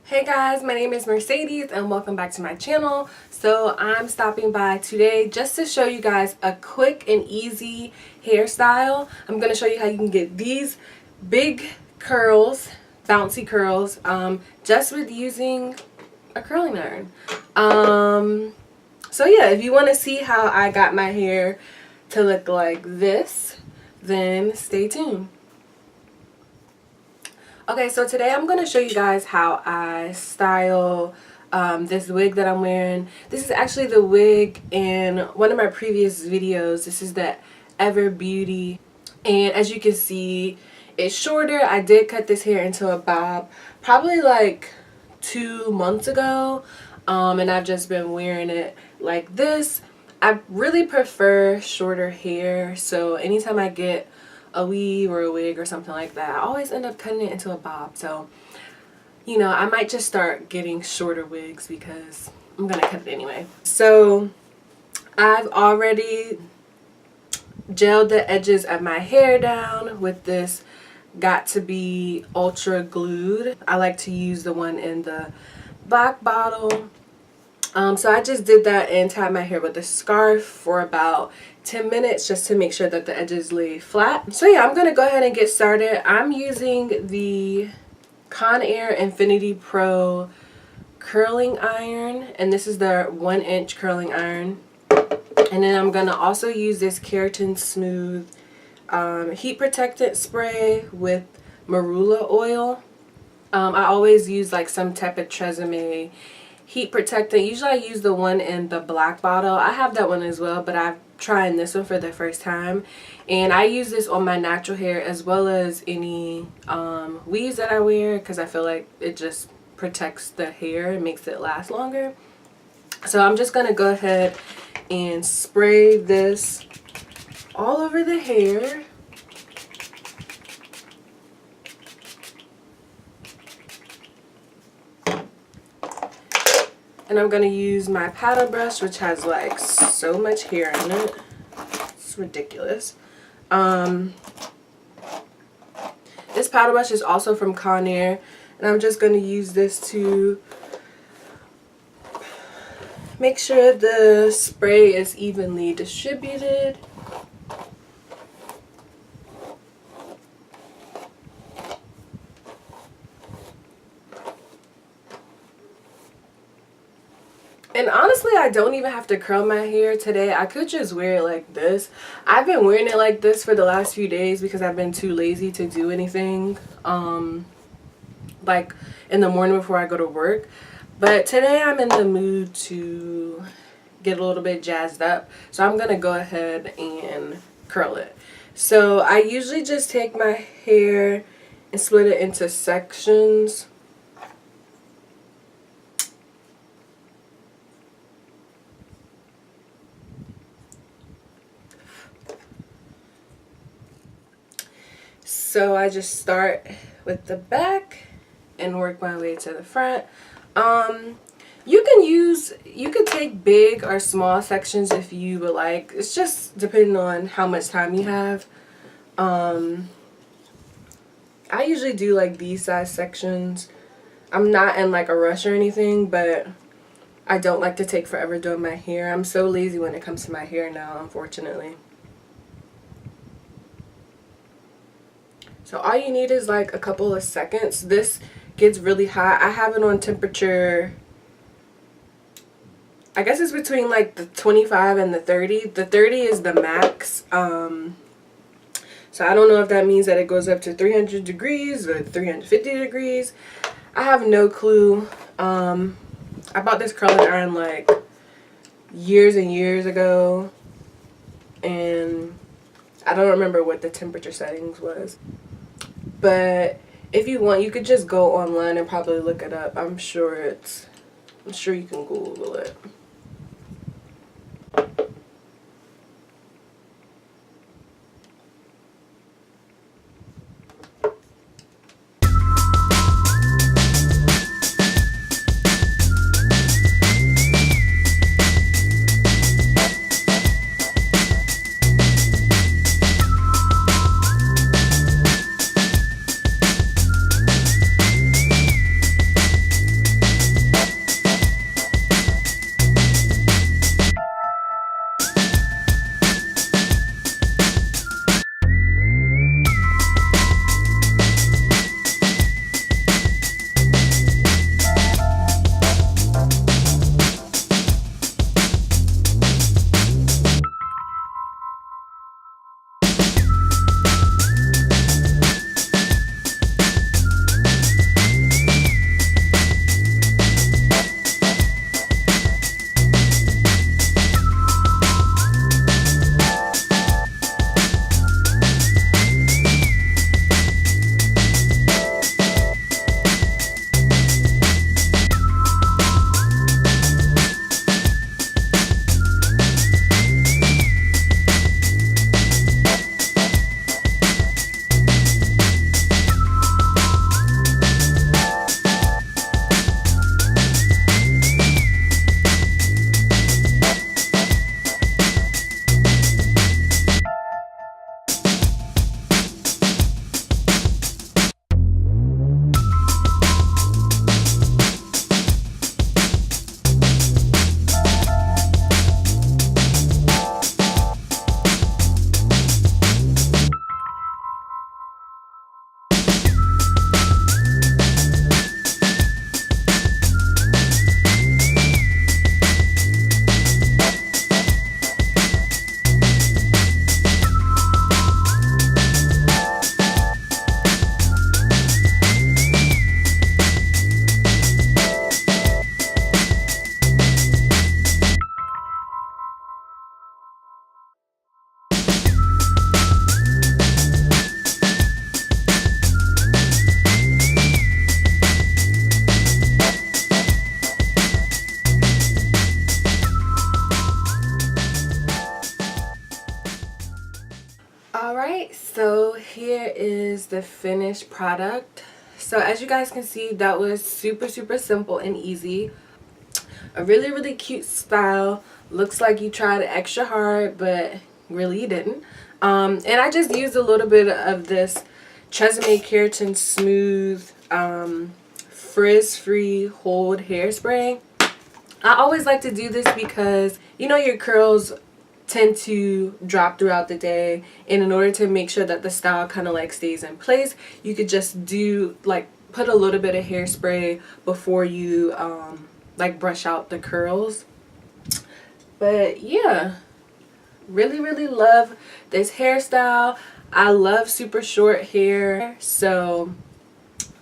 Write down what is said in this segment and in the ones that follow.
Hey guys, my name is Mercedes and welcome back to my channel. So I'm stopping by today just to show you guys a quick and easy hairstyle. I'm going to show you how you can get these big curls, bouncy curls, just with using a curling iron. So yeah, if you want to see how I got my hair to look like this, then stay tuned. Okay, so today I'm going to show you guys how I style this wig that I'm wearing. This is actually the wig in one of my previous videos. This is the Ever Beauty. And as you can see, it's shorter. I did cut this hair into a bob probably like 2 months ago. And I've just been wearing it like this. I really prefer shorter hair. So anytime I get a weave or a wig or something like that, I always end up cutting it into a bob. So, you know, I might just start getting shorter wigs because I'm gonna cut it anyway. So I've already gelled the edges of my hair down with this Got2b Ultra Glued. I like to use the one in the black bottle. So I just did that and tied my hair with a scarf for about 10 minutes just to make sure that the edges lay flat. So yeah, I'm going to go ahead and get started. I'm using the Conair Infinity Pro curling iron, and this is the 1-inch curling iron. And then I'm going to also use this Keratin Smooth heat protectant spray with marula oil. I always use like some type of Tresemme heat protectant. Usually I use the one in the black bottle. I have that one as well, but I'm trying this one for the first time. And I use this on my natural hair as well as any weaves that I wear because I feel like it just protects the hair and makes it last longer. So I'm just going to go ahead and spray this all over the hair. And I'm going to use my paddle brush, which has like so much hair in it. It's ridiculous. This paddle brush is also from Conair. And I'm just going to use this to make sure the spray is evenly distributed. And honestly, I don't even have to curl my hair today. I could just wear it like this. I've been wearing it like this for the last few days because I've been too lazy to do anything like in the morning before I go to work. But today I'm in the mood to get a little bit jazzed up. So I'm going to go ahead and curl it. So I usually just take my hair and split it into sections. So I just start with the back and work my way to the front. You could take big or small sections if you would like. It's just depending on how much time you have. I usually do like these size sections. I'm not in like a rush or anything, but I don't like to take forever doing my hair. I'm so lazy when it comes to my hair now, unfortunately. So all you need is like a couple of seconds. This gets really hot. I have it on temperature, I guess it's between like the 25 and the 30. The 30 is the max. So I don't know if that means that it goes up to 300 degrees or 350 degrees. I have no clue. I bought this curling iron like years and years ago. And I don't remember what the temperature settings was. But if you want, you could just go online and probably look it up. I'm sure you can Google it. the finished product. So as you guys can see, that was super simple and easy. A really cute style. Looks like you tried extra hard, but really you didn't. And I just used a little bit of this Tresemme Keratin Smooth frizz-free hold hairspray. I always like to do this because you know your curls tend to drop throughout the day, and in order to make sure that the style kind of like stays in place, you could just do like put a little bit of hairspray before you like brush out the curls. But yeah, really love this hairstyle. I love super short hair, so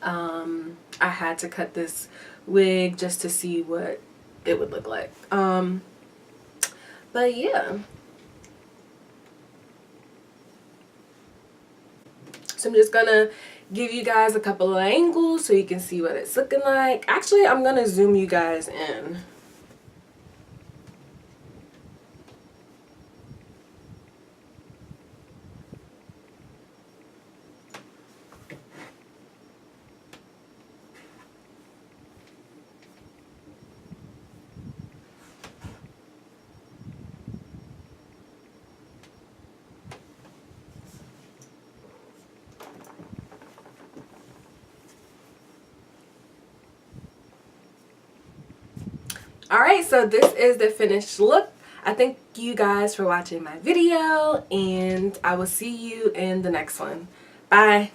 I had to cut this wig just to see what it would look like. But yeah, so I'm just gonna give you guys a couple of angles so you can see what it's looking like. Actually, I'm gonna zoom you guys in. Alright, so this is the finished look. I thank you guys for watching my video, and I will see you in the next one. Bye.